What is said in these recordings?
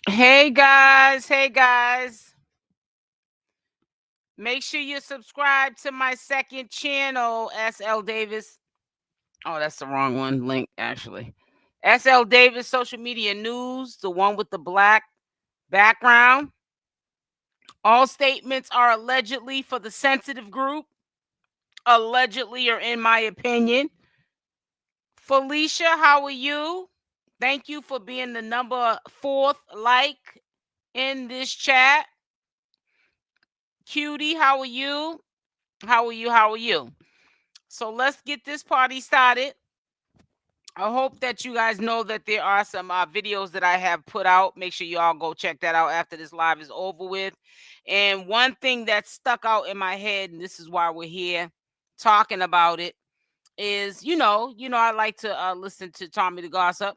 Hey guys, hey guys. Make sure you subscribe to my second channel, SL Davis. Oh, that's the wrong one. Link actually. SL Davis Social Media News, the one with the black background. All statements are allegedly for the sensitive group. Allegedly, or in my opinion. Felicia, how are you? Thank you for being the number 4th like in this chat. Cutie, how are you? How are you? How are you? So let's get this party started. I hope that you guys know that there are some videos that I have put out. Make sure you all go check that out after this live is over with. And one thing that stuck out in my head, and this is why we're here talking about it, is I like to listen to Tommythegossip.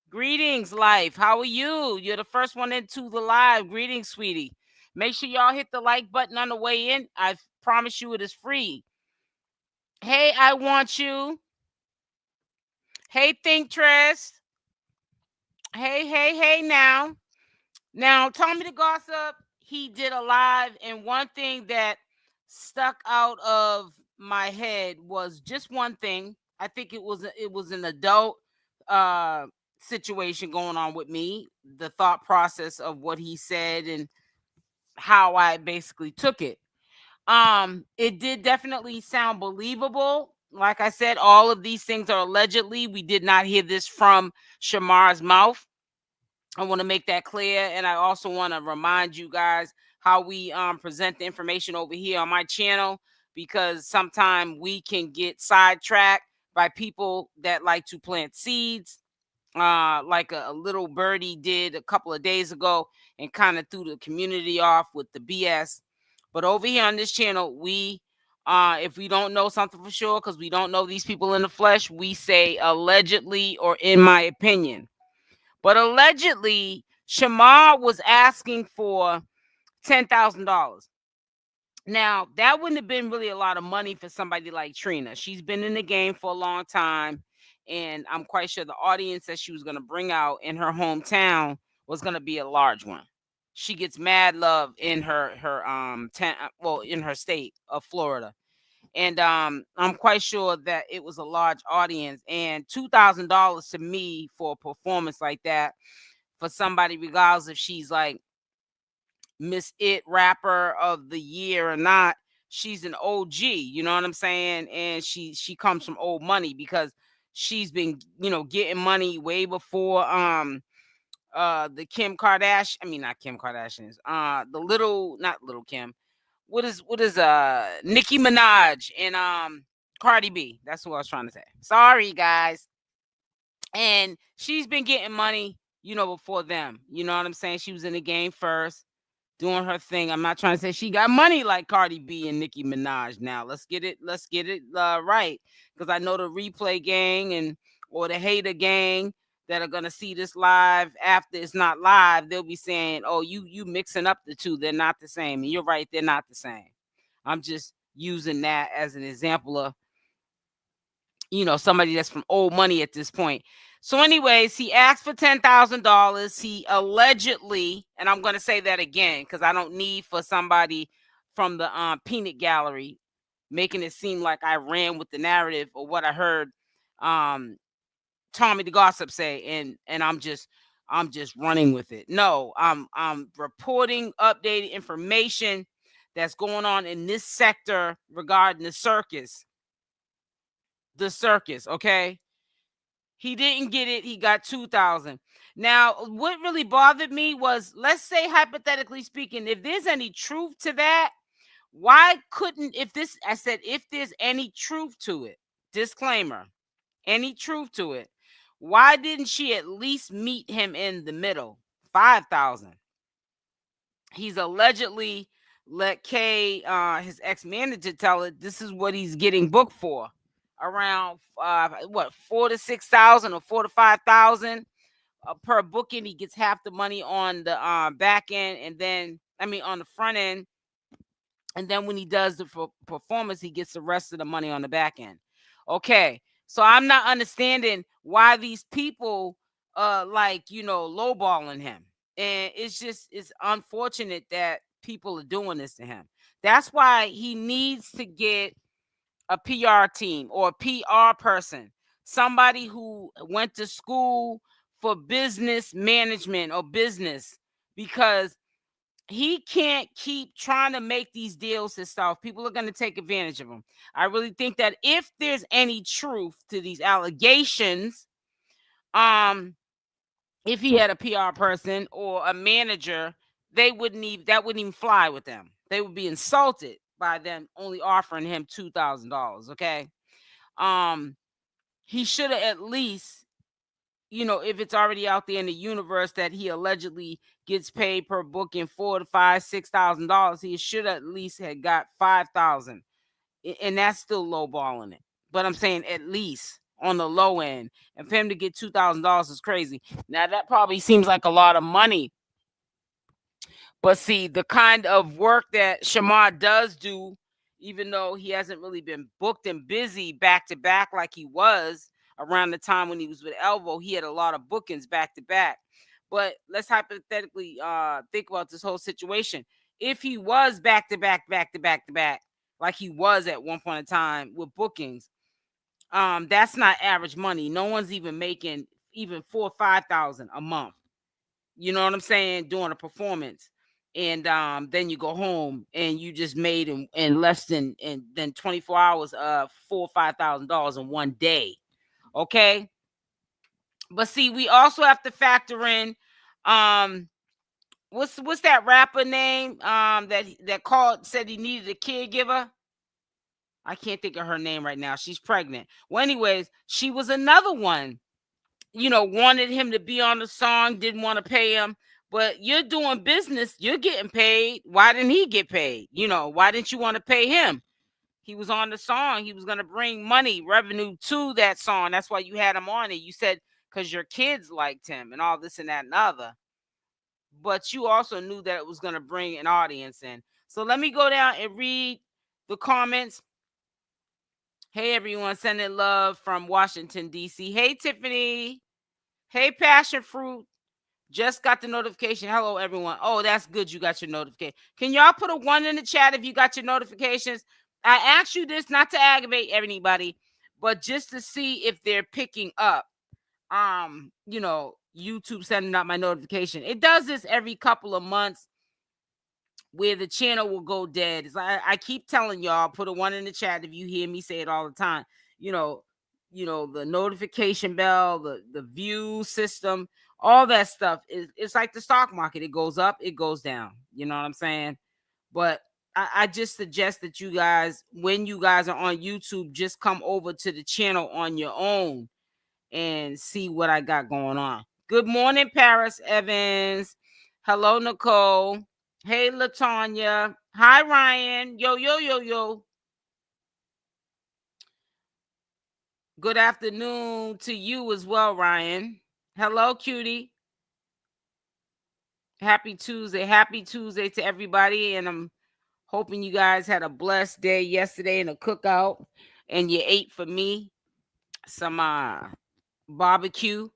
Greetings, life. How are you? You're the first one into the live. Greetings, sweetie. Make sure y'all hit the like button on the way in. I promise you it is free. Hey, I want you. Hey, Thintress. Hey now. Now, Tommythegossip, he did a live, and one thing that stuck out of my head was just one thing. I think it was an adult situation going on with me, the thought process of what he said and how I basically took it. It did definitely sound believable. Like I said, all of these things are allegedly. We did not hear this from Shamar's mouth. I want to make that clear, and I also want to remind you guys how we present the information over here on my channel, because sometimes we can get sidetracked by people that like to plant seeds, like a little birdie did a couple of days ago, and kind of threw the community off with the BS. But over here on this channel, we if we don't know something for sure, because we don't know these people in the flesh, we say allegedly or in my opinion. But allegedly, Shamar was asking for $10,000. Now, that wouldn't have been really a lot of money for somebody like Trina. She's been in the game for a long time, and I'm quite sure the audience that she was going to bring out in her hometown was going to be a large one. She gets mad love in in her state of Florida. And I'm quite sure that it was a large audience, and $2,000 to me for a performance like that, for somebody, regardless if she's like Miss It rapper of the year or not, she's an OG, you know what I'm saying? And she comes from old money, because she's been, getting money way before the Kim Kardashian, I mean not Kim Kardashians, the little, not little Kim. What is Nicki Minaj and Cardi B. That's what I was trying to say. Sorry guys. And she's been getting money, before them. You know what I'm saying? She was in the game first, doing her thing. I'm not trying to say she got money like Cardi B and Nicki Minaj. Now let's get it right, because I know the replay gang or the hater gang that are gonna see this live after it's not live. They'll be saying, "Oh, you mixing up the two. They're not the same." And you're right, they're not the same. I'm just using that as an example of somebody that's from old money at this point. So, anyways, he asked for $10,000. He allegedly, and I'm going to say that again because I don't need for somebody from the peanut gallery making it seem like I ran with the narrative or what I heard Tommythegossip say, and I'm just running with it. No, I'm reporting updated information that's going on in this sector regarding the circus. The circus, okay? He didn't get it. He got 2,000. Now, what really bothered me was, let's say hypothetically speaking, if there's any truth to that, why couldn't, if there's any truth to it, disclaimer, any truth to it, why didn't she at least meet him in the middle? 5,000. He's allegedly let Kay, his ex-manager, tell it this is what he's getting booked for. Around 4,000 to 6,000 or 4,000 to 5,000 per booking. He gets half the money on the back end, and then on the front end, and then when he does the performance, he gets the rest of the money on the back end. Okay, so I'm not understanding why these people lowballing him. And it's unfortunate that people are doing this to him. That's why he needs to get a PR team or a PR person, somebody who went to school for business management or business, because he can't keep trying to make these deals himself. People are going to take advantage of him. I really think that if there's any truth to these allegations, if he had a PR person or a manager, that wouldn't even fly with them. They would be insulted by them only offering him $2,000. Okay. He should have at least, if it's already out there in the universe that he allegedly gets paid per booking $4,000 to $5,000, $6,000, he should at least have got 5,000, and that's still lowballing it. But I'm saying at least on the low end, and for him to get $2,000 is crazy. Now that probably seems like a lot of money, but see, the kind of work that Shamar does do, even though he hasn't really been booked and busy back to back like he was around the time when he was with ALVO, he had a lot of bookings back to back. But let's hypothetically think about this whole situation. If he was back to back, like he was at one point in time with bookings, that's not average money. No one's even making even 4,000 or 5,000 a month. You know what I'm saying? Doing a performance. And then you go home and you just made in less than 24 hours $4,000 or $5,000 in one day. Okay. But see, we also have to factor in what's that rapper name that called, said he needed a caregiver. I can't think of her name right now. She's pregnant. Well, anyways, she was another one, wanted him to be on the song, didn't want to pay him. But you're doing business, you're getting paid. Why didn't he get paid? Why didn't you want to pay him? He was on the song. He was going to bring money, revenue to that song. That's why you had him on it. You said because your kids liked him and all this and that and other. But you also knew that it was going to bring an audience in. So let me go down and read the comments. Hey, everyone, sending love from Washington, D.C. Hey, Tiffany. Hey, Passion Fruit. Just got the notification. Hello, everyone. Oh, that's good. You got your notification. Can y'all put a 1 in the chat if you got your notifications? I asked you this not to aggravate anybody, but just to see if they're picking up. YouTube sending out my notification. It does this every couple of months where the channel will go dead. It's like I keep telling y'all, put a 1 in the chat if you hear me say it all the time. The notification bell, the view system, all that stuff it's like the stock market. It goes up, it goes down. You know what I'm saying? But I just suggest that you guys, when you guys are on YouTube, just come over to the channel on your own and see what I got going on. Good morning, Paris Evans. Hello, Nicole. Hey, LaTanya. Hi, Ryan. Yo. Good afternoon to you as well, Ryan. Hello, cutie. Happy Tuesday. Happy Tuesday to everybody. And I'm hoping you guys had a blessed day yesterday in a cookout and you ate for me some barbecue.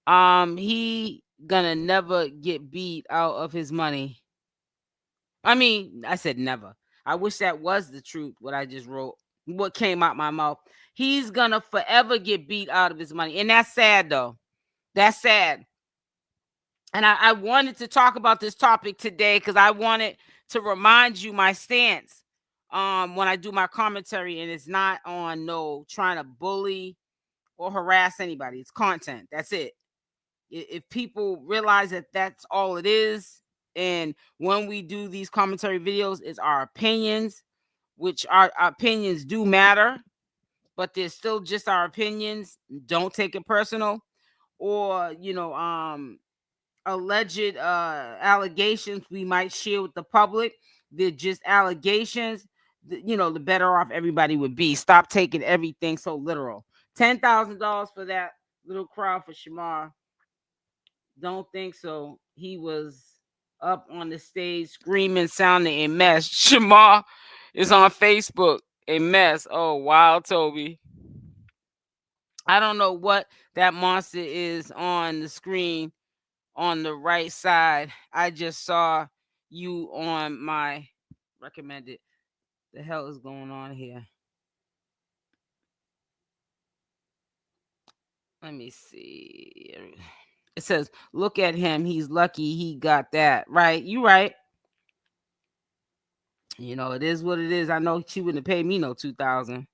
He gonna never get beat out of his money. I mean, I said never. I wish that was the truth, what I just wrote, what came out my mouth. He's gonna forever get beat out of his money. And that's sad, though. That's sad. And I wanted to talk about this topic today because I wanted to remind you my stance when I do my commentary. And it's not on no trying to bully or harass anybody. It's content. That's it. If people realize that that's all it is, and when we do these commentary videos, it's our opinions, which our opinions do matter, but they're still just our opinions. Don't take it personal. Or alleged allegations we might share with the public. They're just allegations. The better off everybody would be. Stop taking everything so literal. $10,000 for that little crowd for Shamar. Don't think so. He was up on the stage screaming, sounding a mess. Shamar is on Facebook, a mess. Oh, wow, Toby. I don't know what that monster is on the screen on the right side. I just saw you on my recommended. The hell is going on here? Let me see. It says, look at him. He's lucky he got that. Right. You right. You know, it is what it is. I know she wouldn't have paid me no 2,000.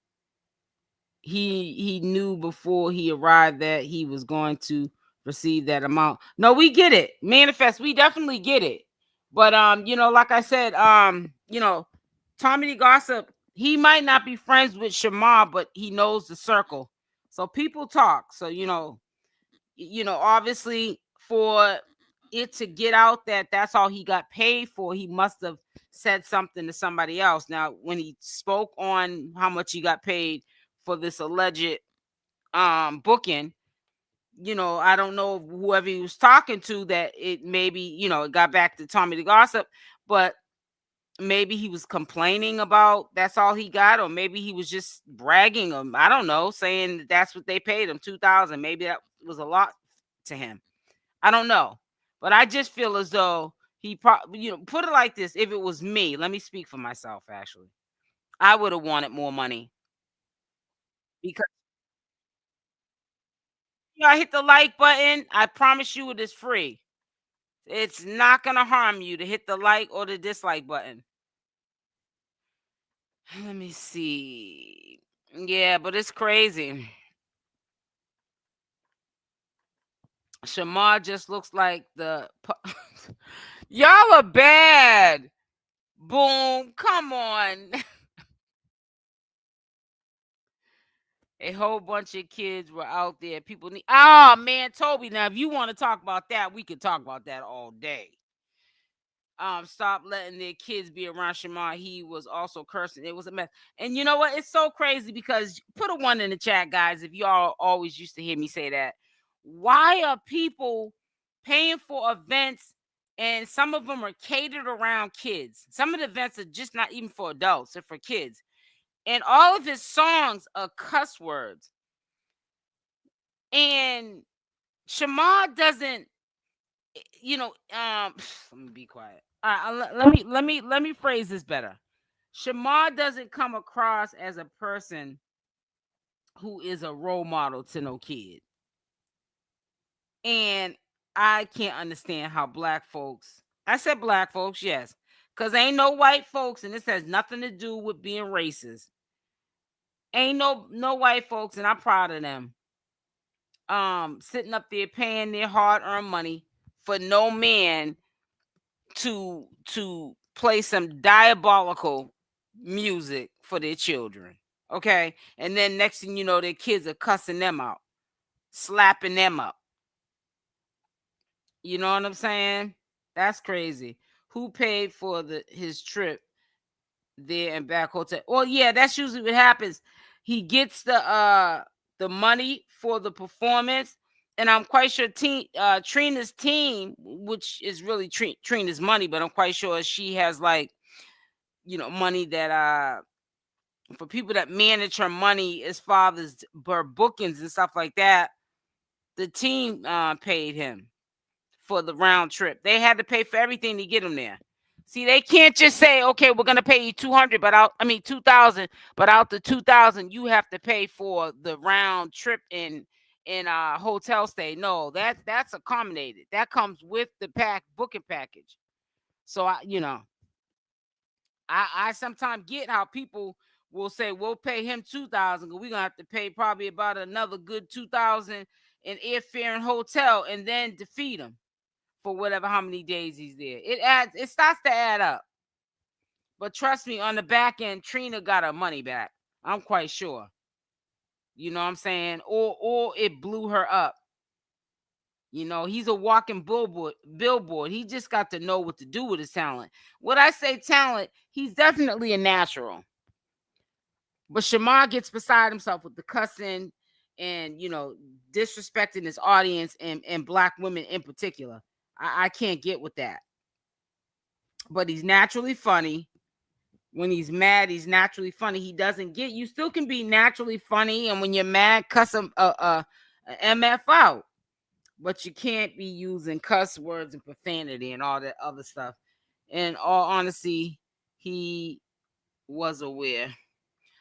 He knew before he arrived that he was going to receive that amount. No, we get it. Manifest, we definitely get it. But you know, like I said, you know, Tommythegossip, he might not be friends with Shamar, but he knows the circle. So people talk. So you know, obviously for it to get out that that's all he got paid for, he must have said something to somebody else. Now, when he spoke on how much he got paid for this alleged booking, you know, I don't know whoever he was talking to that it maybe, you know, it got back to Tommythegossip, but maybe he was complaining about that's all he got, or maybe he was just bragging him. I don't know, saying that that's what they paid him, 2,000. Maybe that was a lot to him. I don't know, but I just feel as though he probably, you know, put it like this: if it was me, let me speak for myself. Actually, I would have wanted more money because you hit the like button. I promise you, it is free. It's not gonna harm you to hit the like or the dislike button. Let me see. Yeah, but it's crazy. Shamar just looks like the y'all are bad. Boom, come on. A whole bunch of kids were out there. People need. Oh man, Toby. Now, if you want to talk about that, we could talk about that all day. Stop letting their kids be around Shamar. He was also cursing. It was a mess. And you know what? It's so crazy because put a 1 in the chat, guys. If y'all always used to hear me say that, why are people paying for events and some of them are catered around kids? Some of the events are just not even for adults; they're for kids. And all of his songs are cuss words. And Shamar doesn't, you know, let me be quiet. Let me phrase this better. Shamar doesn't come across as a person who is a role model to no kid. And I can't understand how black folks, I said black folks, yes, because ain't no white folks, and this has nothing to do with being racist. Ain't no white folks, and I'm proud of them. Sitting up there paying their hard-earned money for no man to play some diabolical music for their children. Okay. And then next thing you know, their kids are cussing them out, slapping them up. You know what I'm saying? That's crazy. Who paid for his trip there and back hotel? Well, yeah, that's usually what happens. He gets the money for the performance, and I'm quite sure Trina's team, which is really Trina's money, but I'm quite sure she has, like, you know, money that for people that manage her money as far as her bookings and stuff like that. The team paid him for the round trip. They had to pay for everything to get him there. See, they can't just say, okay, we're gonna pay you 200, but 2,000, but out the 2,000, you have to pay for the round trip in hotel stay. No, that's accommodated. That comes with the booking package. So I sometimes get how people will say we'll pay him 2,000, but we're gonna have to pay probably about another good 2,000 in airfare and hotel, and then defeat him for whatever how many days he's there. It starts to add up. But trust me, on the back end, Trina got her money back. I'm quite sure. You know what I'm saying? Or it blew her up. You know, he's a walking billboard. He just got to know what to do with his talent. When I say talent, he's definitely a natural. But Shamar gets beside himself with the cussing and, you know, disrespecting his audience and black women in particular. I can't get with that. But he's naturally funny. When he's mad, he's naturally funny. He doesn't get, you still can be naturally funny, and when you're mad, cuss him MF out. but you can't be using cuss words and profanity and all that other stuff. In all honesty, he was aware.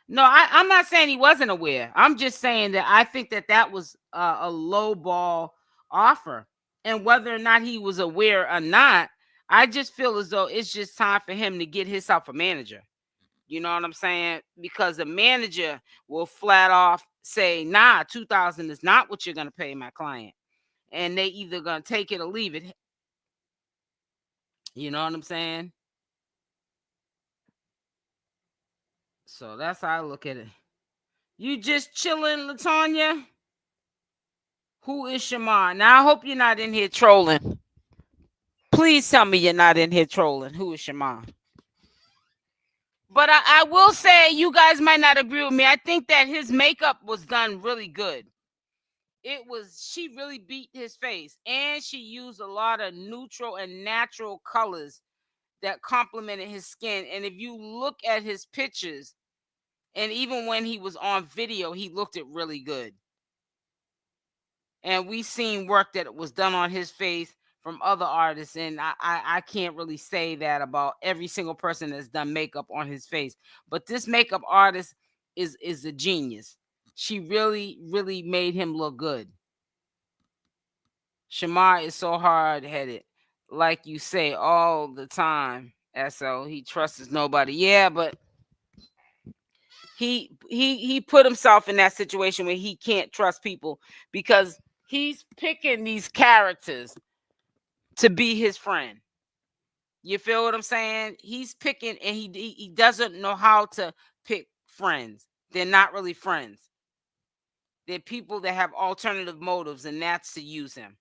No, I'm not saying he wasn't aware. I'm just saying that I think that was a low ball offer. And whether or not he was aware or not, I just feel as though it's just time for him to get himself a manager. You know what I'm saying? Because the manager will flat off say, nah, 2,000 is not what you're going to pay my client. And they either going to take it or leave it. You know what I'm saying? So that's how I look at it. You just chilling, LaTanya? Who is Shamar? Now, I hope you're not in here trolling. Please tell me you're not in here trolling. Who is Shamar? But I will say, you guys might not agree with me. I think that his makeup was done really good. She really beat his face. And she used a lot of neutral and natural colors that complemented his skin. And if you look at his pictures, and even when he was on video, he looked it really good. And we seen work that was done on his face from other artists, and I can't really say that about every single person that's done makeup on his face. But this makeup artist is a genius. She really, really made him look good. Shamar is so hard-headed, like you say all the time. So he trusts nobody. Yeah, but he put himself in that situation where he can't trust people because he's picking these characters to be his friend. You feel what I'm saying? He's picking, and he doesn't know how to pick friends. They're not really friends. They're people that have alternative motives, and that's to use him.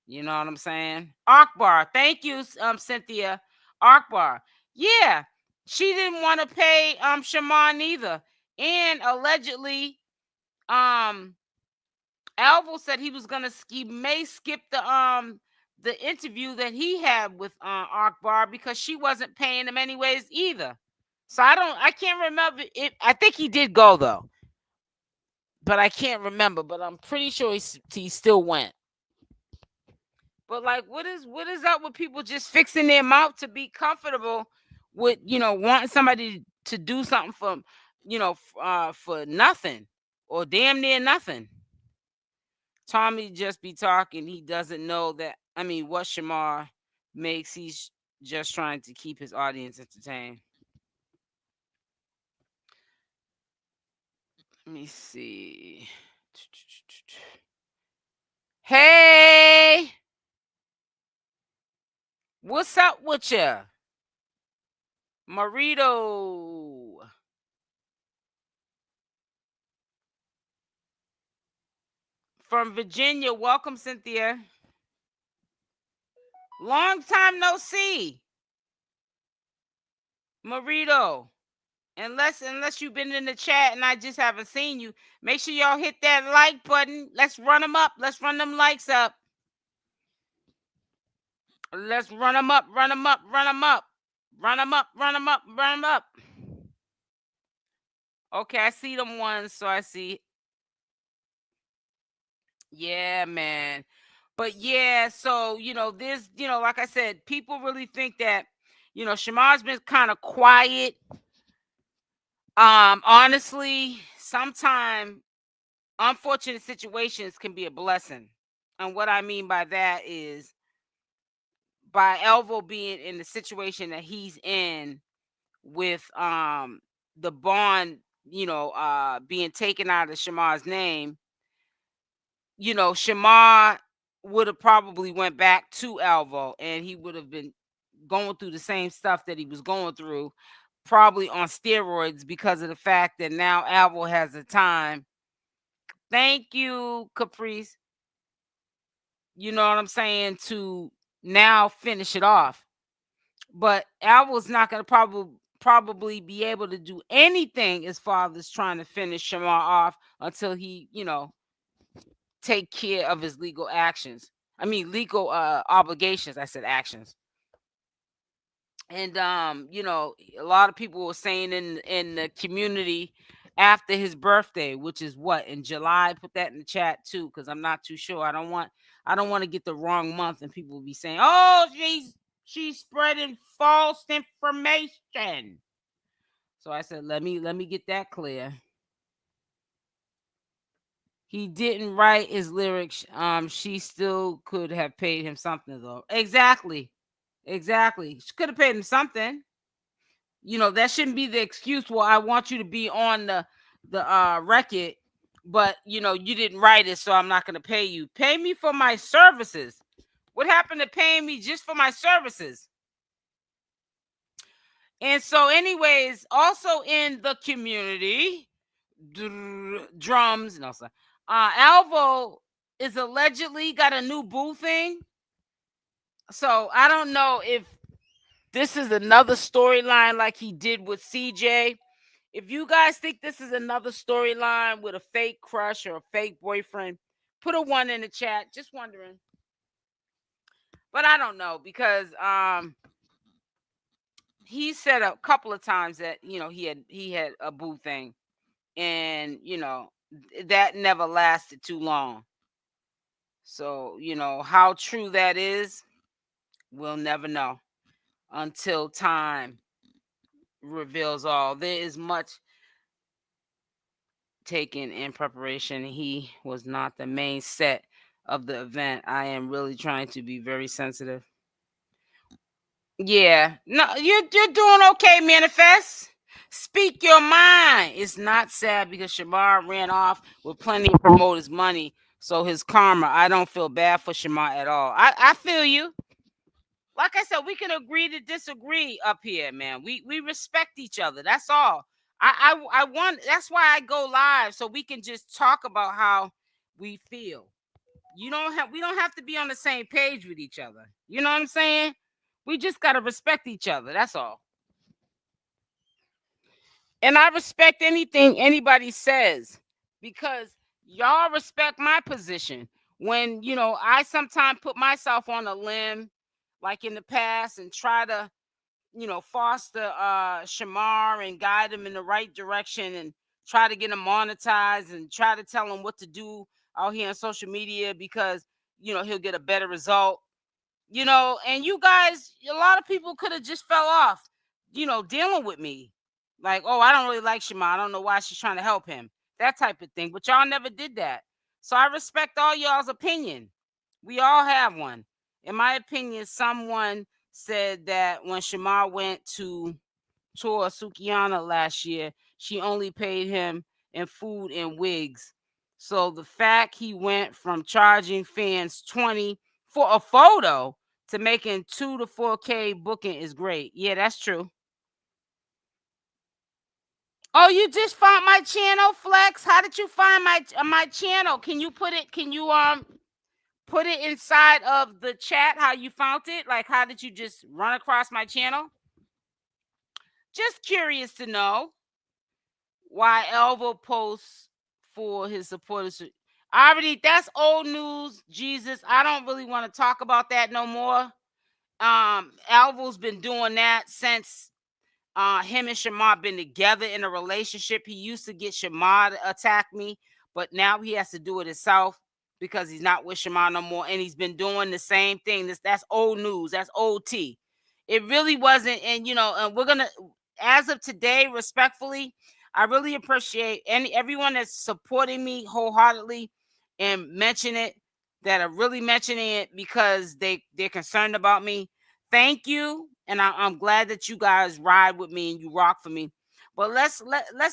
You know what I'm saying? Akbar, thank you, Cynthia. Akbar, yeah, she didn't want to pay Shamar neither, and allegedly, ALVO said he may skip the interview that he had with Akbar because she wasn't paying him anyways either. So I can't remember it. I think he did go though, but I can't remember. But I'm pretty sure he still went. But like, what is up with people just fixing their mouth to be comfortable with, wanting somebody to do something for, for nothing or damn near nothing? Tommy just be talking. He doesn't know that. I mean, what Shamar makes, he's just trying to keep his audience entertained. Let me see. Hey, what's up with ya, Marito? From Virginia. Welcome, Cynthia. Long time no see, Marito. Unless you've been in the chat and I just haven't seen you, make sure y'all hit that like button. Let's run them up. Let's run them likes up. Let's run them up, run them up, run them up. Run them up, run them up, run them up. Okay, I see them ones, so I see. Yeah, man. But yeah, so, this, like I said, people really think that, Shamar's been kind of quiet. Honestly, sometimes unfortunate situations can be a blessing. And what I mean by that is, by ALVO being in the situation that he's in with the bond, being taken out of Shamar's name, Shamar would have probably went back to ALVO, and he would have been going through the same stuff that he was going through, probably on steroids, because of the fact that now ALVO has the time. Thank you, Caprice. You know what I'm saying? To now finish it off. But ALVO's not going to probably be able to do anything as far as trying to finish Shamar off until he, take care of his legal actions. I mean, legal obligations. I said actions. And a lot of people were saying in the community after his birthday, which is what, in July. Put that in the chat too, because I'm not too sure. I don't want to get the wrong month and people will be saying, oh, she's spreading false information. So I said, let me get that clear. He didn't write his lyrics. She still could have paid him something though. Exactly. She could have paid him something. You know, that shouldn't be the excuse. Well, I want you to be on the record, but you know, you didn't write it, so I'm not gonna pay you. Pay me for my services. What happened to paying me just for my services? And so, anyways, also in the community, drums and also ALVO is allegedly got a new boo thing. So I don't know if this is another storyline like he did with CJ. If you guys think this is another storyline with a fake crush or a fake boyfriend, put a 1 in the chat. Just wondering. But I don't know, because he said a couple of times that, you know, he had a boo thing, and you know, that never lasted too long. So, you know, how true that is, we'll never know until time reveals all. There is much taken in preparation. He was not the main set of the event. I am really trying to be very sensitive. Yeah, no, you're doing okay, Manifest. Speak your mind. It's not sad because Shamar ran off with plenty of promoters' money, so his karma. I don't feel bad for Shamar at all. I feel you. Like I said, we can agree to disagree up here, man. We respect each other. That's all. I want. That's why I go live, so we can just talk about how we feel. We don't have to be on the same page with each other. You know what I'm saying? We just gotta respect each other. That's all. And I respect anything anybody says, because y'all respect my position. When, you know, I sometimes put myself on a limb, like in the past, and try to, you know, foster Shamar and guide him in the right direction, and try to get him monetized, and try to tell him what to do out here on social media, because, you know, he'll get a better result. You know, and you guys, a lot of people could have just fell off, you know, dealing with me. Like, oh, I don't really like Shamar. I don't know why she's trying to help him. That type of thing. But y'all never did that. So I respect all y'all's opinion. We all have one. In my opinion, someone said that when Shamar went to tour Sukiana last year, she only paid him in food and wigs. So the fact he went from charging fans 20 for a photo to making 2 to 4K booking is great. Yeah, that's true. Oh, you just found my channel, Flex? How did you find my channel? Can you put it put it inside of the chat how you found it? Like, how did you just run across my channel? Just curious to know why ALVO posts for his supporters. That's old news, Jesus. I don't really want to talk about that no more. ALVO's been doing that since him and Shamar been together in a relationship. He used to get Shamar to attack me, but now he has to do it himself because he's not with Shamar no more, and he's been doing the same thing. That's old news. That's old tea. It really wasn't. And you know, and we're gonna, as of today, respectfully, I really appreciate everyone that's supporting me wholeheartedly and mention it, that are really mentioning it because they're concerned about me. Thank you, and I'm glad that you guys ride with me and you rock for me. But let's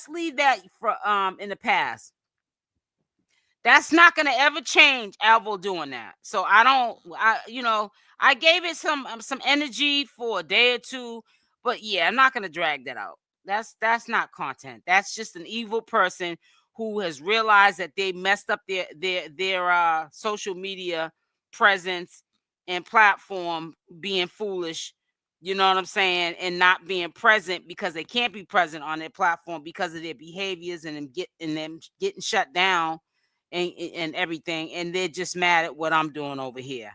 leave that for in the past. That's not gonna ever change, ALVO doing that. So I gave it some energy for a day or two, but yeah, I'm not gonna drag that out. That's not content. That's just an evil person who has realized that they messed up their social media presence and platform, being foolish. You know what I'm saying? And not being present because they can't be present on their platform because of their behaviors and them getting shut down and everything. And they're just mad at what I'm doing over here.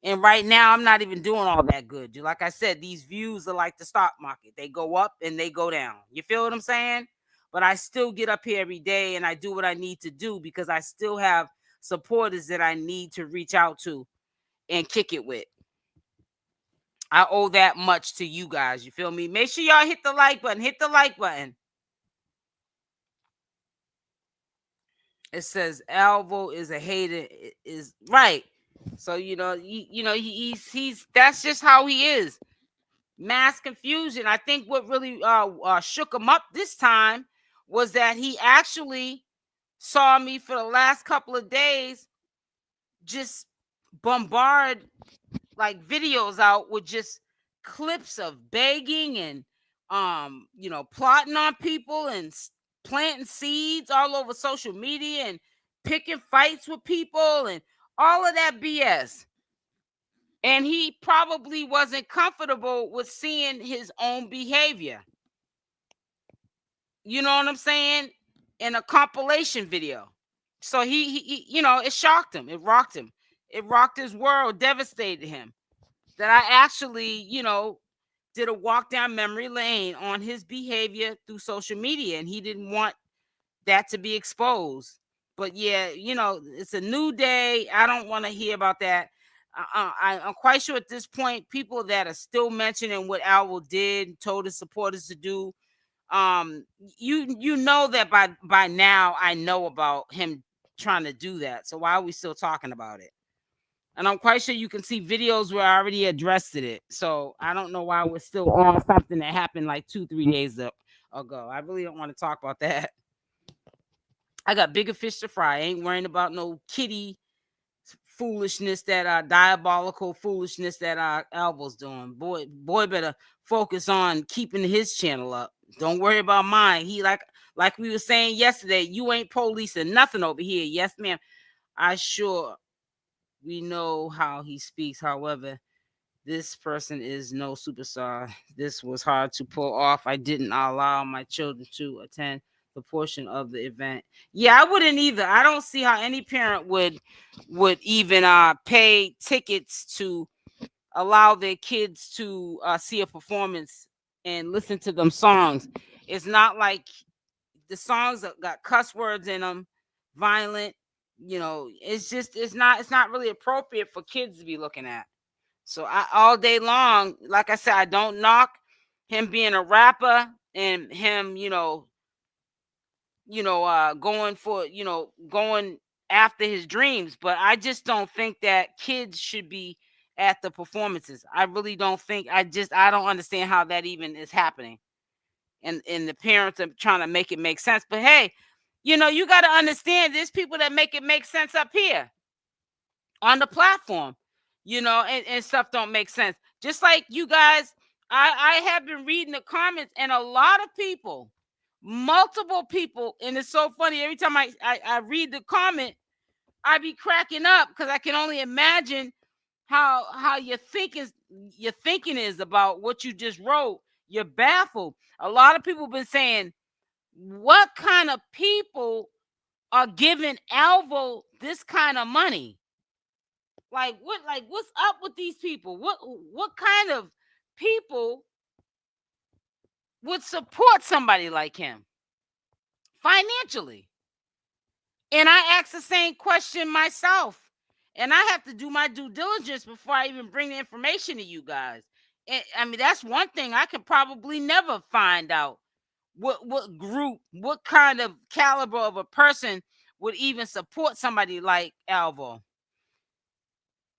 And right now, I'm not even doing all that good. Like I said, these views are like the stock market. They go up and they go down. You feel what I'm saying? but I still get up here every day and I do what I need to do because I still have supporters that I need to reach out to and kick it with. I owe that much to you guys. You feel me? Make sure y'all hit the like button. Hit the like button. It says ALVO is a hater. Is right. So he's that's just how he is. Mass confusion. I think what really shook him up this time was that he actually saw me for the last couple of days just bombard like videos out with just clips of begging and plotting on people and planting seeds all over social media and picking fights with people and all of that BS. And he probably wasn't comfortable with seeing his own behavior. You know what I'm saying? In a compilation video. So he it shocked him. It rocked him. It rocked his world, devastated him. That I actually, did a walk down memory lane on his behavior through social media, and he didn't want that to be exposed. But yeah, it's a new day. I don't want to hear about that. I'm quite sure at this point, people that are still mentioning what ALVO did, told his supporters to do, you know that by now I know about him trying to do that. So why are we still talking about it? And I'm quite sure you can see videos where I already addressed it. So I don't know why we're still on something that happened like 2-3 days ago. I really don't want to talk about that. I got bigger fish to fry. I ain't worrying about no kitty foolishness, that diabolical foolishness that ALVO's doing. Boy better focus on keeping his channel up. Don't worry about mine. He like we were saying yesterday, you ain't policing nothing over here. Yes, ma'am. We know how he speaks. However, this person is no superstar. This was hard to pull off. I didn't allow my children to attend the portion of the event. Yeah, I wouldn't either. I don't see how any parent would even pay tickets to allow their kids to see a performance and listen to them songs. It's not like the songs that got cuss words in them, violent. It's not really appropriate for kids to be looking at. So all day long, like I said, I don't knock him being a rapper and him, going after his dreams, but I just don't think that kids should be at the performances. I really don't think. I don't understand how that even is happening. And the parents are trying to make it make sense. But hey, you got to understand there's people that make it make sense up here on the platform, and stuff don't make sense. Just like you guys, I have been reading the comments, and a lot of people, multiple people, and it's so funny. Every time I read the comment, I be cracking up because I can only imagine how your thinking is about what you just wrote. You're baffled. A lot of people have been saying, what kind of people are giving ALVO this kind of money? What's up with these people? What kind of people would support somebody like him financially? And I ask the same question myself. And I have to do my due diligence before I even bring the information to you guys. And I mean, that's one thing I could probably never find out. What group, what kind of caliber of a person would even support somebody like ALVO?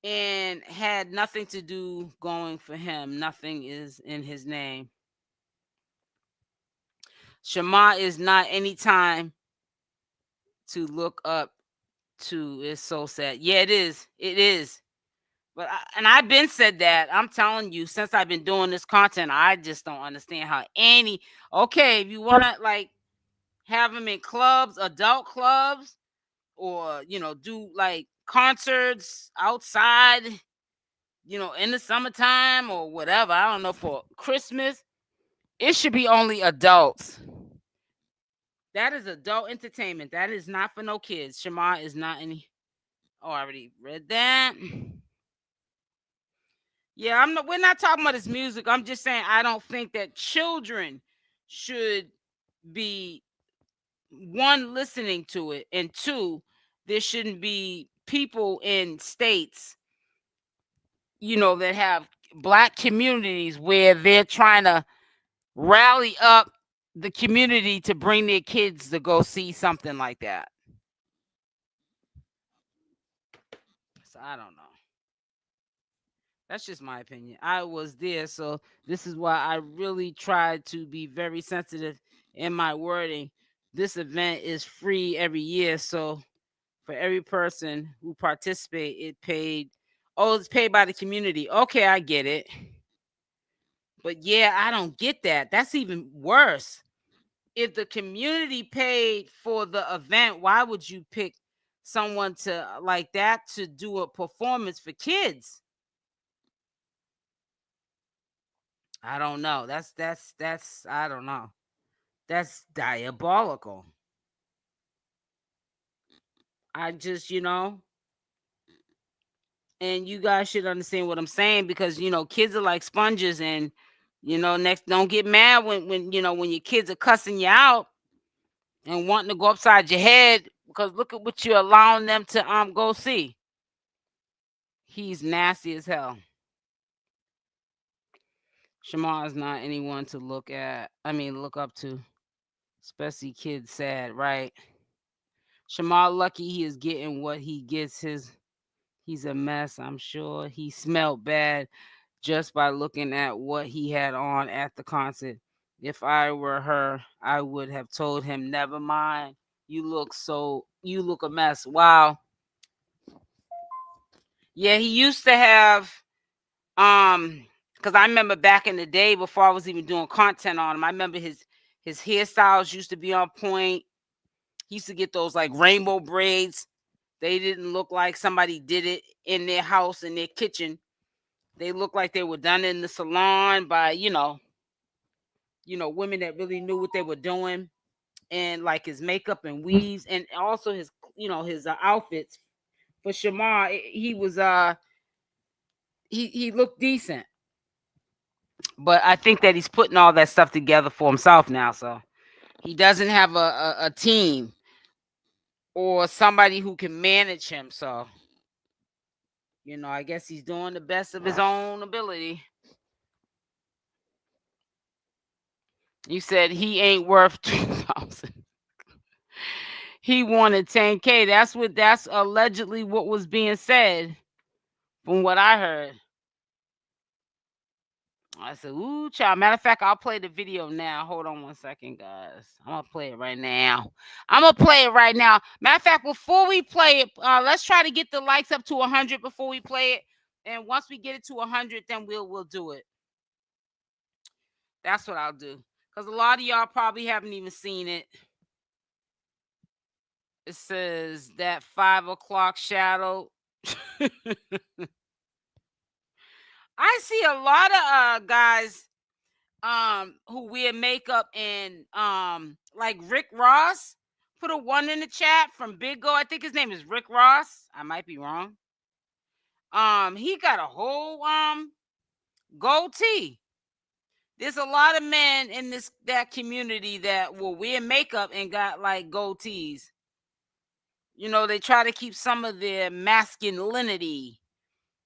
And had nothing to do going for him. Nothing is in his name. Shamar is not any time to look up to. It's so sad. Yeah, it is. It is. But I've been said that. I'm telling you, since I've been doing this content, I just don't understand how if you want to have them in clubs, adult clubs, or do like concerts outside, in the summertime or whatever. I don't know, for Christmas. It should be only adults. That is adult entertainment. That is not for no kids. Shamar is not any. Oh, I already read that. Yeah, we're not talking about his music. I'm just saying I don't think that children should be one, listening to it, and two, there shouldn't be people in states, that have black communities where they're trying to rally up the community to bring their kids to go see something like that. So I don't know. That's just my opinion. I was there, so this is why I really tried to be very sensitive in my wording. This event is free every year, so for every person who participate, it's paid by the community. Okay, I get it. But yeah, I don't get that. That's even worse. If the community paid for the event, why would you pick someone to like that to do a performance for kids? I don't know. That's I don't know. That's diabolical. I just, and you guys should understand what I'm saying, because kids are like sponges, and next, don't get mad when your kids are cussing you out and wanting to go upside your head, because look at what you're allowing them to go see. He's nasty as hell. Shamar is not anyone to look up to, especially kids sad, right? Shamar lucky he is getting what he gets. He's a mess, I'm sure. He smelled bad just by looking at what he had on at the concert. If I were her, I would have told him, never mind. You look a mess. Wow. Yeah, he used to have because I remember back in the day before I was even doing content on him, I remember his hairstyles used to be on point. He used to get those like rainbow braids. They didn't look like somebody did it in their house, in their kitchen. They looked like they were done in the salon by, women that really knew what they were doing. And like his makeup and weaves, and also his outfits for Shamar, he was he looked decent. But I think that he's putting all that stuff together for himself now, so he doesn't have a team or somebody who can manage him. So, I guess he's doing the best of his own ability. You said he ain't worth 2,000. He wanted 10K. That's allegedly what was being said, from what I heard. I said, ooh, child. Matter of fact, I'll play the video now. Hold on one second, guys. I'm going to play it right now. Matter of fact, before we play it, let's try to get the likes up to 100 before we play it. And once we get it to 100, then we'll do it. That's what I'll do. Because a lot of y'all probably haven't even seen it. It says that 5 o'clock shadow. I see a lot of guys who wear makeup, and like Rick Ross put a 1 in the chat from Big Go. I think his name is Rick Ross. I might be wrong. He got a whole goatee. There's a lot of men in that community that will wear makeup and got like goatees. They try to keep some of their masculinity.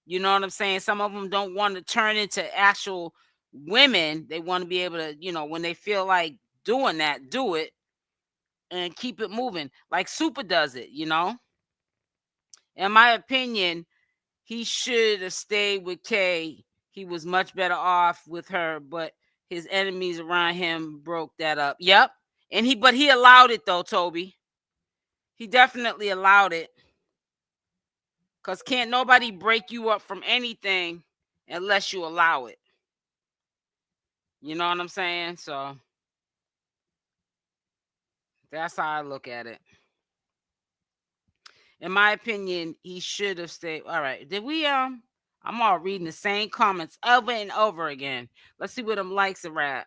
You know what I'm saying? Some of them don't want to turn into actual women. They want to be able to, when they feel like doing that, do it and keep it moving. Like Super does it, In my opinion, he should have stayed with Kay. He was much better off with her, but his enemies around him broke that up. Yep. But he allowed it though, Toby. He definitely allowed it. Because can't nobody break you up from anything unless you allow it. You know what I'm saying? So that's how I look at it. In my opinion, he should have stayed. All right. Did we I'm all reading the same comments over and over again. Let's see where them likes are at,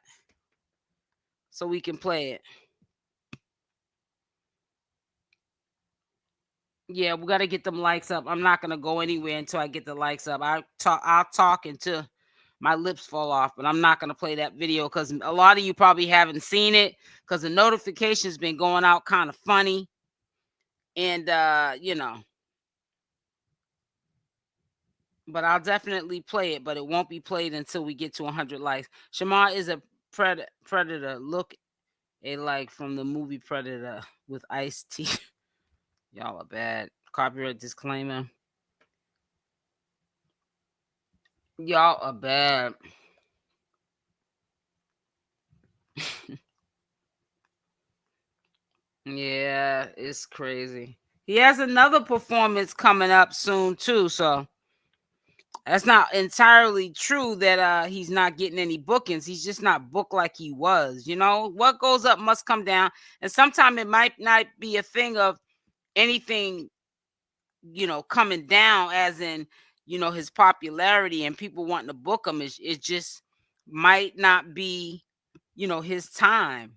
so we can play it. Yeah, we got to get them likes up. I'm not gonna go anywhere until I get the likes up. I'll talk until my lips fall off, but I'm not going to play that video because a lot of you probably haven't seen it because the notification's been going out kind of funny. And, you know, but I'll definitely play it, but it won't be played until we get to 100 likes. Shamar is a predator. Look like from the movie Predator with Ice-T. Y'all are bad. Copyright disclaimer. Y'all are bad. Yeah, it's crazy. He has another performance coming up soon too, so that's not entirely true that he's not getting any bookings. He's just not booked like he was. You know, what goes up must come down, and sometimes it might not be a thing of anything, you know, coming down as in, you know, his popularity and people wanting to book him. It just might not be, you know, his time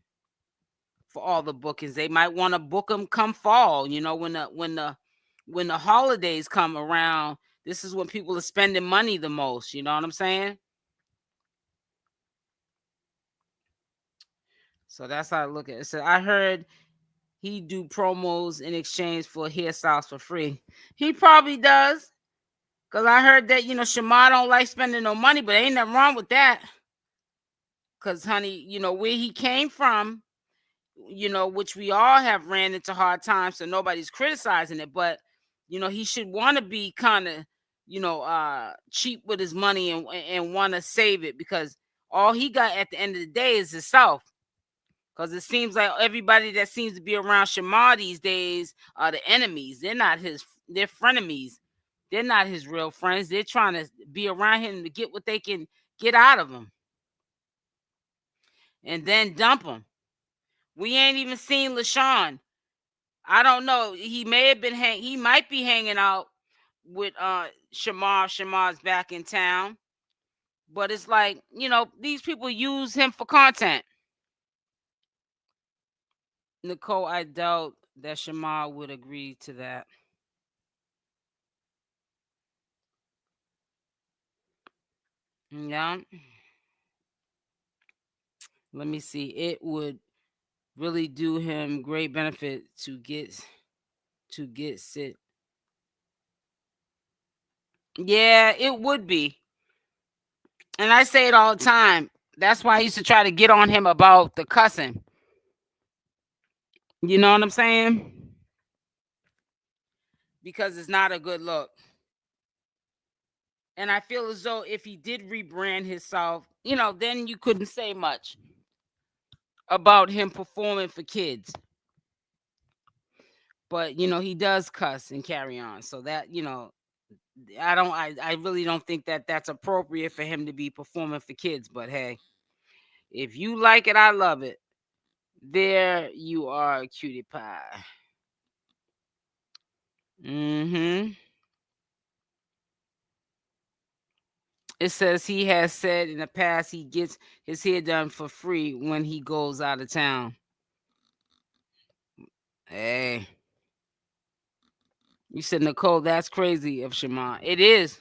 for all the bookings. They might want to book him come fall, you know, when the holidays come around. This is when people are spending money the most, you know what I'm saying? So that's how I look at it. So I heard he do promos in exchange for hairstyles for free. He probably does. Cause I heard that, you know, Shamar don't like spending no money, but ain't nothing wrong with that. Cause honey, you know, where he came from, you know, which we all have ran into hard times, so nobody's criticizing it, but you know, he should want to be kind of, you know, cheap with his money and want to save it, because all he got at the end of the day is himself. Because it seems like everybody that seems to be around Shamar these days are the enemies. They're not they're frenemies. They're not his real friends. They're trying to be around him to get what they can get out of him and then dump him. We ain't even seen LASHAWN. I don't know. He may have been he might be hanging out with Shamar. Shamar's back in town. But it's like, you know, these people use him for content. Nicole, I doubt that Shamar would agree to that. Yeah. Let me see. It would really do him great benefit to get sit. Yeah, it would be. And I say it all the time. That's why I used to try to get on him about the cussing. You know what I'm saying? Because it's not a good look. And I feel as though if he did rebrand himself, you know, then you couldn't say much about him performing for kids. But, you know, he does cuss and carry on. So that, you know, I really don't think that that's appropriate for him to be performing for kids. But hey, if you like it, I love it. There you are, cutie pie. Mm-hmm. It says he has said in the past he gets his hair done for free when he goes out of town. Hey. You said, Nicole, that's crazy of Shamar. It is.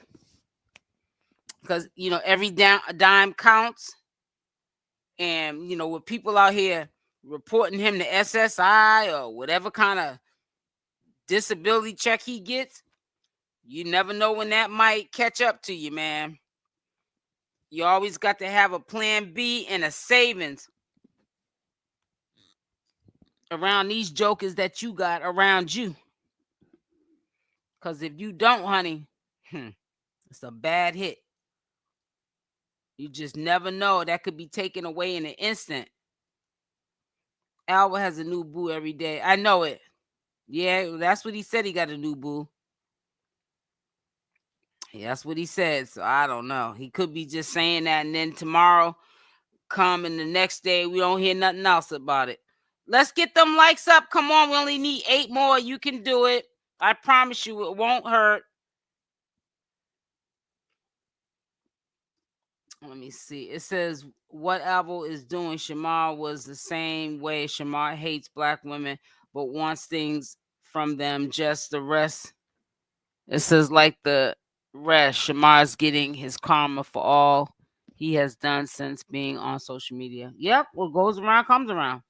Because, you know, every dime counts. And, you know, with people out here reporting him to SSI or whatever kind of disability check he gets, you never know when that might catch up to you, man. You always got to have a plan B and a savings around these jokers that you got around you. Because if you don't, honey, it's a bad hit. You just never know. That could be taken away in an instant. ALVO has a new boo every day. I know it. Yeah, that's what he said. He got a new boo. Yeah, that's what he said. So I don't know. He could be just saying that, and then tomorrow come and the next day we don't hear nothing else about it. Let's get them likes up. Come on, we only need 8 more. You can do it. I promise you it won't hurt. Let me see. It says what ALVO is doing. Shamar was the same way. Shamar hates black women but wants things from them. Just the rest. It says like the rest. Shamar's getting his karma for all he has done since being on social media. Yep, what goes around comes around.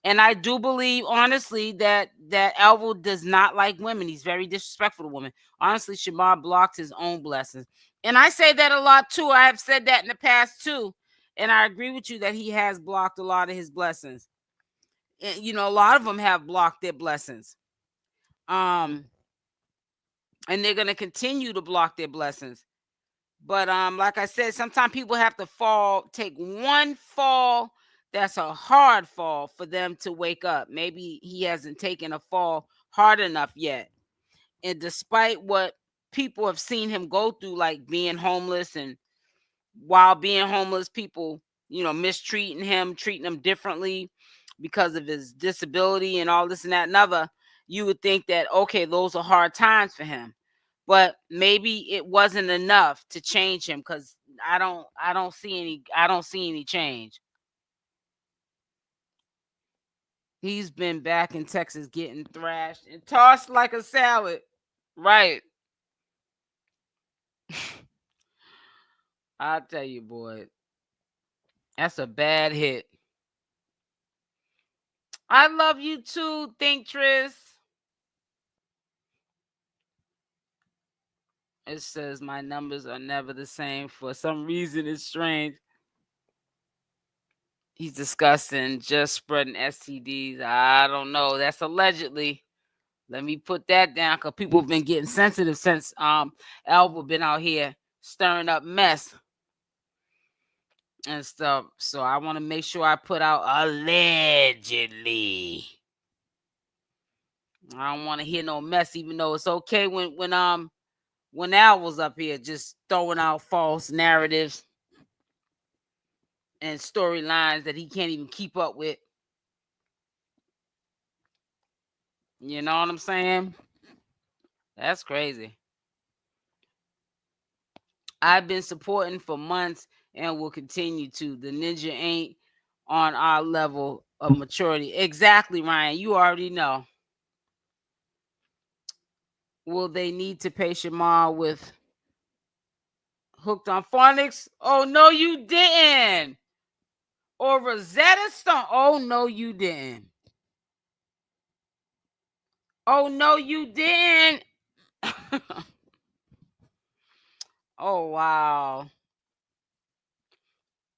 And I do believe, honestly, that ALVO does not like women. He's very disrespectful to women. Honestly, Shamar blocked his own blessings. And I say that a lot, too. I have said that in the past, too. And I agree with you that he has blocked a lot of his blessings. And, you know, a lot of them have blocked their blessings. And they're going to continue to block their blessings. But like I said, sometimes people have to take one fall that's a hard fall for them to wake up. Maybe he hasn't taken a fall hard enough yet. And despite what people have seen him go through, like being homeless, and while being homeless, people, you know, mistreating him, treating him differently because of his disability and all this and that and other, you would think that, okay, those are hard times for him. But maybe it wasn't enough to change him, because I don't see any change. He's been back in Texas getting thrashed and tossed like a salad. Right. I'll tell you, boy, that's a bad hit. I love you too, 𝗡𝗘𝗫𝗧. It says my numbers are never the same. For some reason, it's strange. He's disgusting, just spreading STDs. I don't know. That's allegedly. Let me put that down, because people have been getting sensitive since ALVO been out here stirring up mess and stuff. So I want to make sure I put out allegedly. I don't want to hear no mess, even though it's okay when Al was up here just throwing out false narratives and storylines that he can't even keep up with. You know what I'm saying? That's crazy. I've been supporting for months and will continue to. The ninja ain't on our level of maturity. Exactly, Ryan. You already know. Will they need to pay Shamar with Hooked on Phonics? Oh, no, you didn't. Or Rosetta Stone? Oh, no, you didn't. Oh, no, you didn't. Oh, wow.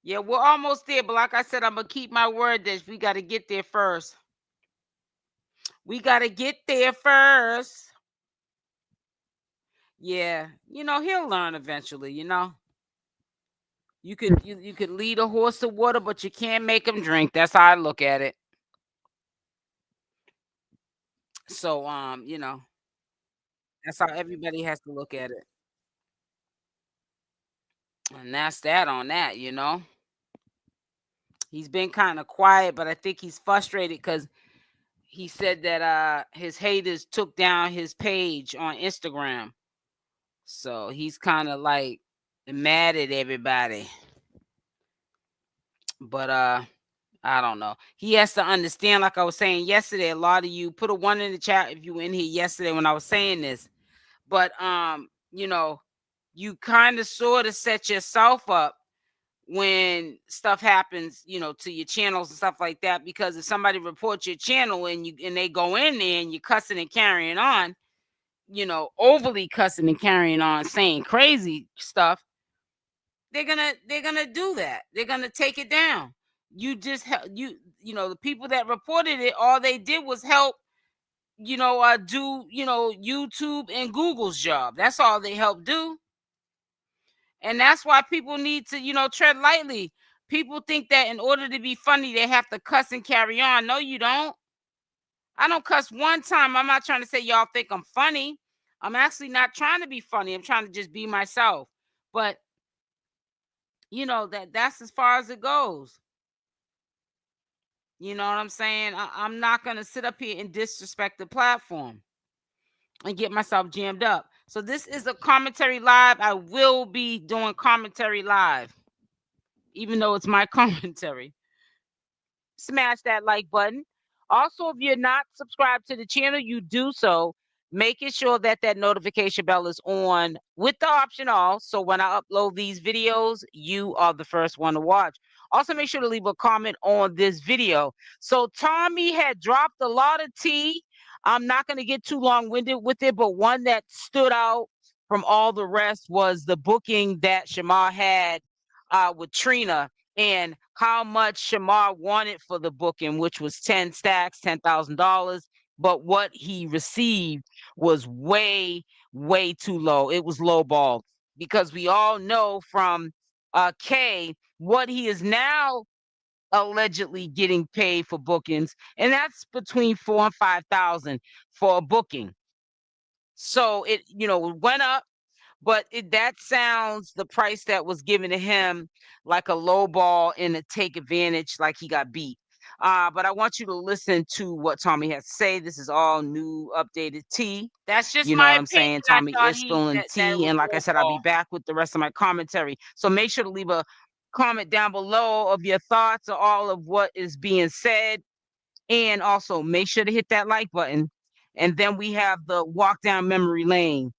Yeah, we're almost there. But like I said, I'm going to keep my word that we got to get there first. We got to get there first. Yeah, you know, he'll learn eventually, you know. You could lead a horse to water, but you can't make him drink. That's how I look at it. So you know, that's how everybody has to look at it. And that's that on that, you know. He's been kind of quiet, but I think he's frustrated because he said that his haters took down his page on Instagram. So he's kind of like mad at everybody. But I don't know. He has to understand, like I was saying yesterday, a lot of you put a 1 in the chat if you were in here yesterday when I was saying this. But you know, you kind of sort of set yourself up when stuff happens, you know, to your channels and stuff like that, because if somebody reports your channel and they go in there and you're cussing and carrying on, you know, overly cussing and carrying on, saying crazy stuff, they're gonna do that. They're gonna take it down. You just you know, the people that reported it, all they did was help, you know, do, you know, YouTube and Google's job. That's all they helped do. And that's why people need to, you know, tread lightly. People think that in order to be funny, they have to cuss and carry on. No, you don't. I don't cuss one time. I'm not trying to say y'all think I'm funny. I'm actually not trying to be funny. I'm trying to just be myself. But you know, that's as far as it goes. You know what I'm saying? I'm not going to sit up here and disrespect the platform and get myself jammed up. So this is a commentary live. I will be doing commentary live, even though it's my commentary. Smash that like button. Also, if you're not subscribed to the channel, you do so. making sure that that notification bell is on with the option all. So when I upload these videos, you are the first one to watch. Also, make sure to leave a comment on this video. So Tommy had dropped a lot of tea. I'm not going to get too long-winded with it, but one that stood out from all the rest was the booking that Shamar had with Trina, and how much Shamar wanted for the booking, which was 10 stacks, $10,000. But what he received was way, way too low. It was low ball, because we all know from K what he is now allegedly getting paid for bookings, and that's between 4,000 and 5,000 for a booking. So it, went up, but that sounds, the price that was given to him, like a low ball and a take advantage, like he got beat. But I want you to listen to what Tommy has to say. This is all new, updated tea. That's just my opinion. Saying Tommy is spilling tea, and like I said, I'll be back with the rest of my commentary. So make sure to leave a comment down below of your thoughts or all of what is being said, and also make sure to hit that like button. And then we have the walk down memory lane.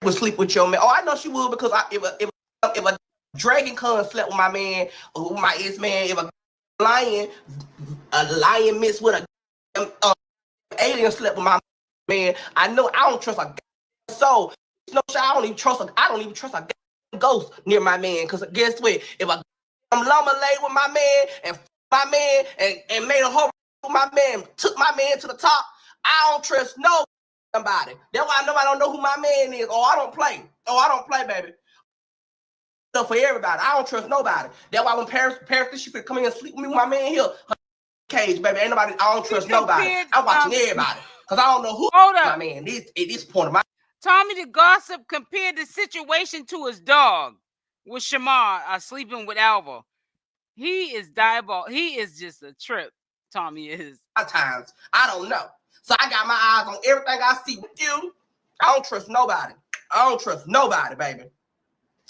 Would sleep with your man. Oh, I know she would, because if a dragon con slept with my man or with my ex-man, if a lion mixed with a alien slept with my man, I know I don't trust a soul. No, I don't even trust a ghost near my man, because guess what? If a llama lay with my man and made a whole with my man, took my man to the top, I don't trust somebody. That's why nobody don't know who my man is. I don't play, baby. So for everybody, I don't trust nobody. That's why when Paris she could come in and sleep with me with my man here, cage, baby. Ain't nobody. I don't trust nobody. I'm watching everybody, because I don't know who my man is at this point of my. Tommythegossip compared the situation to his dog with Shamar sleeping with ALVO. He is diabolical. He is just a trip. Tommy is. At times, I don't know. So I got my eyes on everything I see with you. I don't trust nobody. Baby.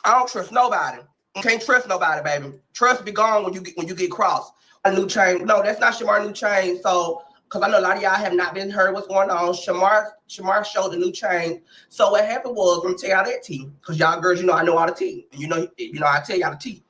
I don't trust nobody. You can't trust nobody, baby. Trust be gone when you get crossed. A new chain. No, that's not Shamar new chain. So, because I know a lot of y'all have not been heard what's going on. Shamar showed the new chain. So what happened was, let me tell y'all that tea. Because y'all girls, I know all the tea. You know, I tell y'all the tea.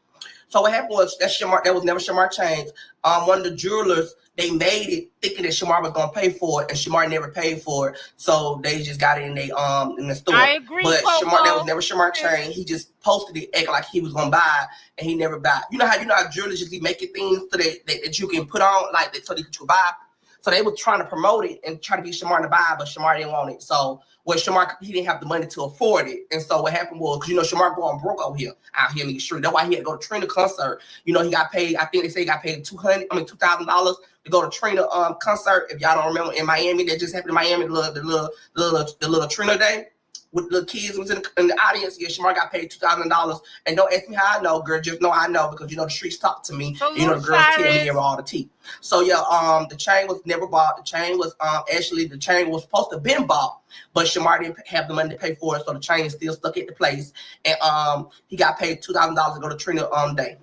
So what happened was that was never Shamar chains. One of the jewelers, they made it thinking that Shamar was gonna pay for it, and Shamar never paid for it. So they just got it in the store. I agree. But Shamar, that was never Shamar chain. He just posted it, acting like he was gonna buy it, and he never bought. You know how jewelers just be making things so that you can put on, like so that you can buy. So they were trying to promote it and try to get Shamar to buy, but Shamar didn't want it. So Shamar, he didn't have the money to afford it. And so what happened was, because Shamar going broke out here in the street. That's why he had to go to Trina concert. He got paid, I think they say he got paid $2,000 to go to Trina concert. If y'all don't remember, in Miami, that just happened in Miami, the little Trina day. With the kids was in the audience. Yeah, Shamar got paid $2,000. And don't ask me how I know, girl. Just know I know, because the streets talk to me. So the girls tell me all the tea. So yeah, the chain was never bought. The chain was the chain was supposed to have been bought, but Shamar didn't have the money to pay for it, so the chain is still stuck at the place. And he got paid $2,000 to go to Trina day.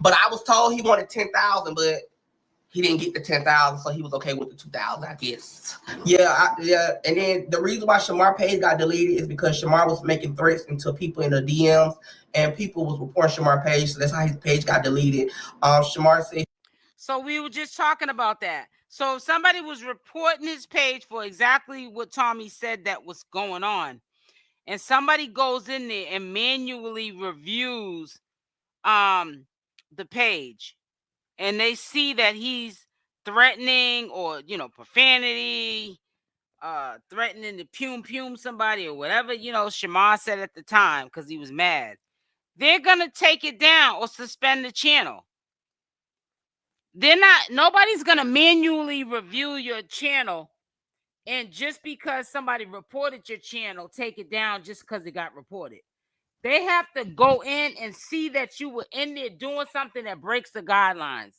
But I was told he wanted $10,000, but he didn't get the $10,000, so he was okay with the $2,000, I guess. Yeah. And then the reason why Shamar page got deleted is because Shamar was making threats into people in the DMs, and people was reporting Shamar page, so that's how his page got deleted. Shamar said. So we were just talking about that. So if somebody was reporting his page for exactly what Tommy said that was going on, and somebody goes in there and manually reviews the page, and they see that he's threatening or, profanity, threatening to pume somebody or whatever, Shamar said at the time, because he was mad, they're going to take it down or suspend the channel. Nobody's going to manually review your channel, and just because somebody reported your channel, take it down just because it got reported. They have to go in and see that you were in there doing something that breaks the guidelines.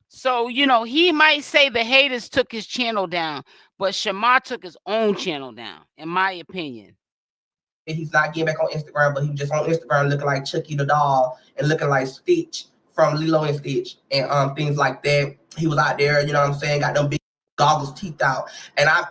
So, he might say the haters took his channel down, but Shamar took his own channel down, in my opinion. He's not getting back on Instagram, but he was just on Instagram looking like Chucky the doll and looking like Stitch from Lilo and Stitch and things like that. He was out there, got them big goggles teeth out, and I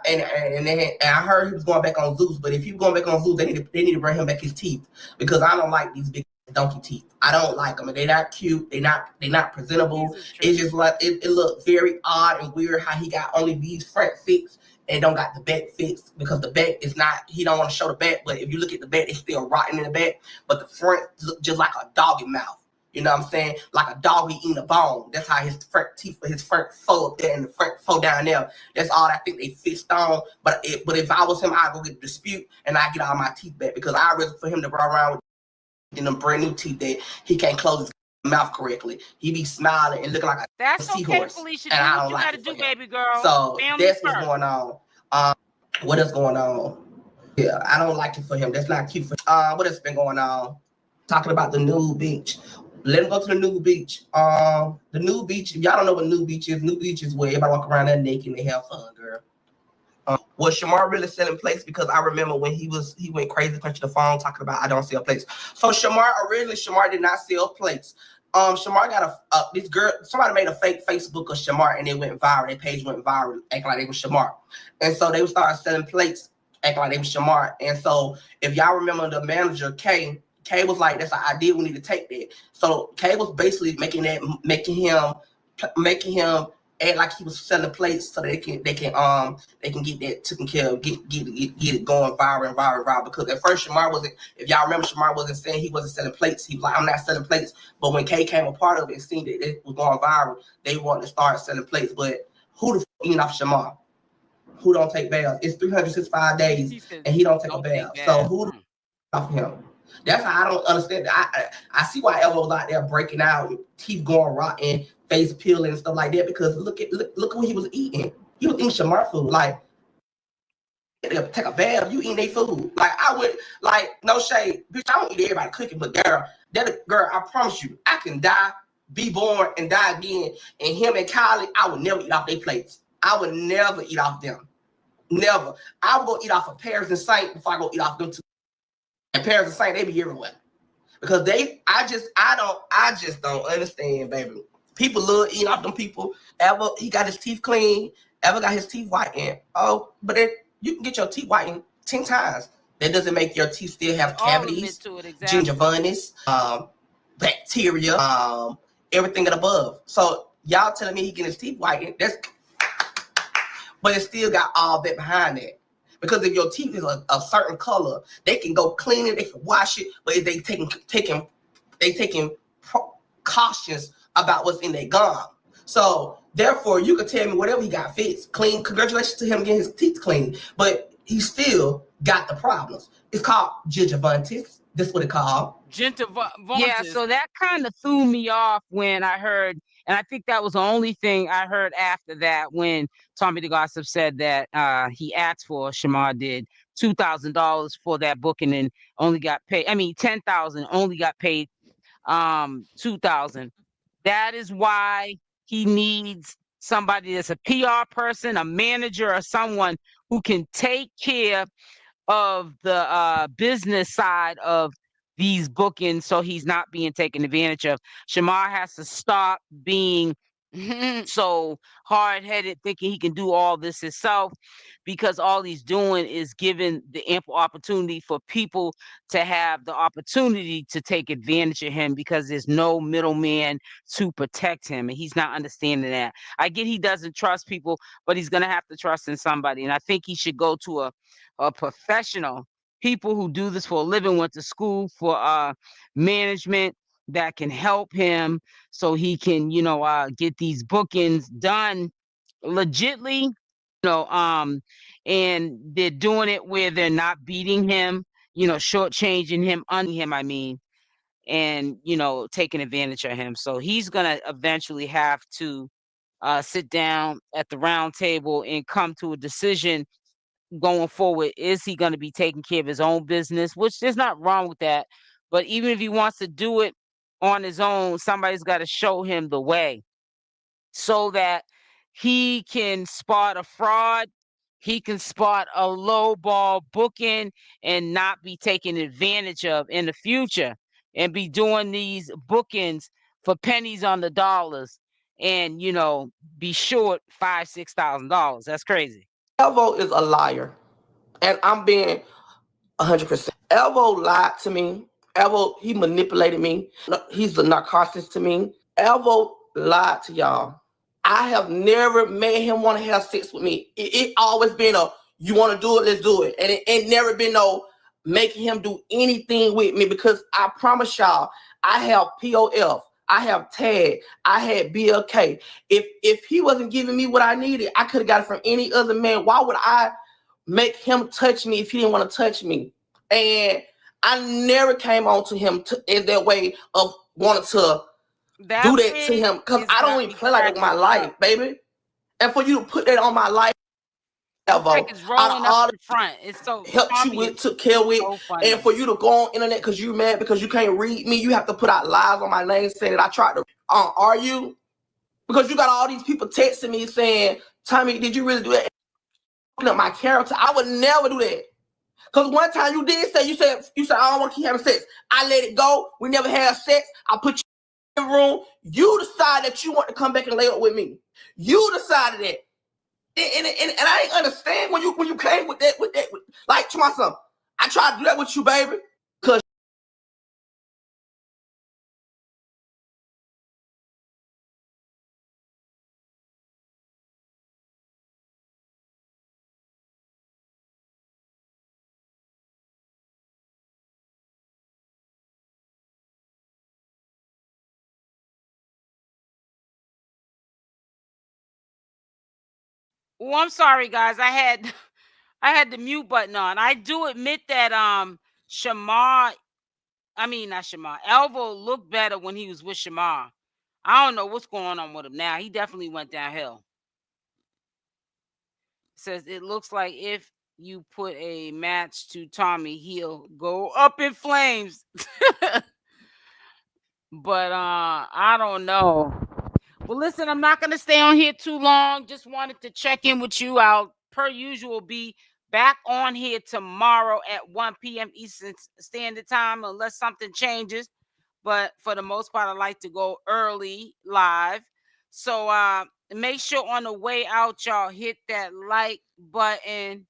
heard he was going back on Zeus. But if he was going back on Zeus, they need to bring him back his teeth, because I don't like these big donkey teeth. I don't like them. They're not cute. They're not presentable. It's just like it looked very odd and weird how he got only these front fixed and don't got the back fixed, because the back is not. He don't want to show the back, but if you look at the back, it's still rotten in the back. But the front look just like a doggy mouth. You know what I'm saying? Like a dog eating a bone. That's how his front teeth, his front foe up there and the front foe down there. That's all I think they fixed on. But if I was him, I'd go get a dispute and I'd get all my teeth back, because I'd rather for him to run around with them brand new teeth that he can't close his mouth correctly. He be smiling and looking like a seahorse. Okay, Felicia, and I don't like it for him. Baby girl. So that's what's going on. What is going on? Yeah, I don't like it for him. That's not cute for him. What has been going on? Talking about the nude beach. Let him go to the nude beach. The nude beach, if y'all don't know what nude beach is where everybody walk around there naked and they have fun, girl. Was Shamar really selling plates? Because I remember when he went crazy, punching the phone, talking about I don't sell plates. So Shamar did not sell plates. Shamar got this girl, somebody made a fake Facebook of Shamar and it went viral. Their page went viral, acting like they was Shamar. And so they would start selling plates, acting like they was Shamar. And so if y'all remember the manager, Kay was like, that's an idea, we need to take that. So Kay was basically making him act like he was selling plates so they can get that taken care of, get it going viral. Because at first Shamar wasn't, if y'all remember, Shamar wasn't saying he wasn't selling plates. He was like, I'm not selling plates. But when Kay came a part of it and seen that it was going viral, they wanted to start selling plates. But who the f eating off Shamar? Who don't take baths? It's 365 days and he don't take a bath. So who the f off him? That's how I don't understand. I see why ALVO was out there breaking out, teeth going rotten, face peeling and stuff like that, because look what he was eating. He was eating Shamar food. Like, take a bath, you eating their food. Like, I would, like, no shade. Bitch, I don't eat everybody cooking, but girl, I promise you, I can die, be born, and die again. And him and Kylie, I would never eat off their plates. I would never eat off them. Never. I would go eat off of Paris and Saint before I go eat off them too. And Paris and Saint, they be everywhere. Because I just don't understand, baby. People love eating off them people. ALVO, he got his teeth clean. ALVO got his teeth whitened. Oh, but you can get your teeth whitened 10 times. That doesn't make your teeth still have cavities, gingivitis, bacteria, everything and above. So y'all telling me he getting his teeth whitened, but it still got all that behind that. Because if your teeth is a certain color, they can go clean it, they can wash it, but if they taking precautions about what's in their gum. So therefore, you could tell me whatever he got fixed, clean. Congratulations to him getting his teeth clean, but he still got the problems. It's called gingivitis. That's what it called. Yeah, so that kind of threw me off when I heard, and I think that was the only thing I heard after that, when Tommythegossip said that he asked for, Shamar did, $2,000 for that booking and only got paid, $10,000, only got paid $2,000. That is why he needs somebody that's a PR person, a manager, or someone who can take care of the business side of these bookings, so he's not being taken advantage of. Shamar has to stop being so hard-headed, thinking he can do all this himself, because all he's doing is giving the ample opportunity for people to have the opportunity to take advantage of him, because there's no middleman to protect him, and he's not understanding that. I get he doesn't trust people, but he's gonna have to trust in somebody, and I think he should go to a professional, people who do this for a living, went to school for management, that can help him so he can, get these bookings done legitly, and they're doing it where they're not beating him, shortchanging him, and, taking advantage of him. So he's going to eventually have to sit down at the round table and come to a decision going forward. Is he going to be taking care of his own business, which there's not wrong with that, but even if he wants to do it on his own, somebody's got to show him the way so that he can spot a fraud, he can spot a low ball booking, and not be taken advantage of in the future, and be doing these bookings for pennies on the dollars and you know, be short $5,000-$6,000. That's crazy. ALVO is a liar, and I'm being 100%. ALVO lied to me. ALVO, he manipulated me. He's the narcissist to me. ALVO lied to y'all. I have never made him want to have sex with me. It always been a, you want to do it, let's do it. And it ain't never been no making him do anything with me, because I promise y'all, I have POF, I have TAG, I had BLK. If he wasn't giving me what I needed, I could have got it from any other man. Why would I make him touch me if he didn't want to touch me? And I never came on to him in that way of wanting to do that to him, because I don't even play like that with my life, baby. And for you to put that on my life, like it's rolling up the front. It's so helped you with, took care with, so and for you to go on internet because you mad because you can't read me, you have to put out lies on my name saying that I tried to argue, because you got all these people texting me saying, Tommy, did you really do that? Looking at my character, I would never do that. Because one time you did say, you said I don't want to keep having sex. I let it go. We never had sex. I put you in the room. You decided that you want to come back and lay up with me. You decided that. And I ain't understand when you came with that, like to myself. I tried to do that with you, baby. Cause Oh, I'm sorry, guys. I had the mute button on. I do admit that Shamar, I mean not Shamar, ALVO looked better when he was with Shamar. I don't know what's going on with him now. He definitely went downhill. It says it looks like if you put a match to Tommy, he'll go up in flames. But I don't know. Well, listen, I'm not going to stay on here too long. Just wanted to check in with you. I'll, per usual, be back on here tomorrow at 1 p.m. Eastern Standard Time, unless something changes. But for the most part, I like to go early live. So make sure on the way out, y'all hit that like button.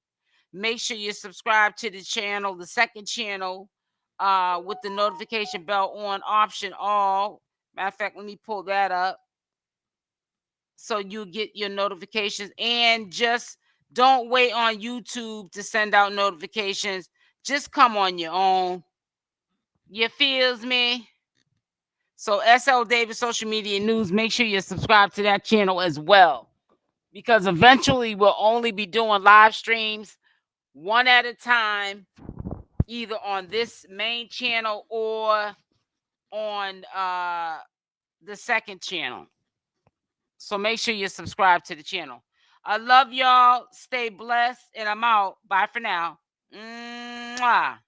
Make sure you subscribe to the channel, the second channel, with the notification bell on, option all. Matter of fact, let me pull that up so you get your notifications. And just don't wait on YouTube to send out notifications. Just come on your own. You feels me? So SL Davis Social Media News, make sure you subscribe to that channel as well, because eventually we'll only be doing live streams one at a time, either on this main channel or on the second channel. So make sure you subscribe to the channel. I love y'all. Stay blessed, and I'm out. Bye for now. Mwah.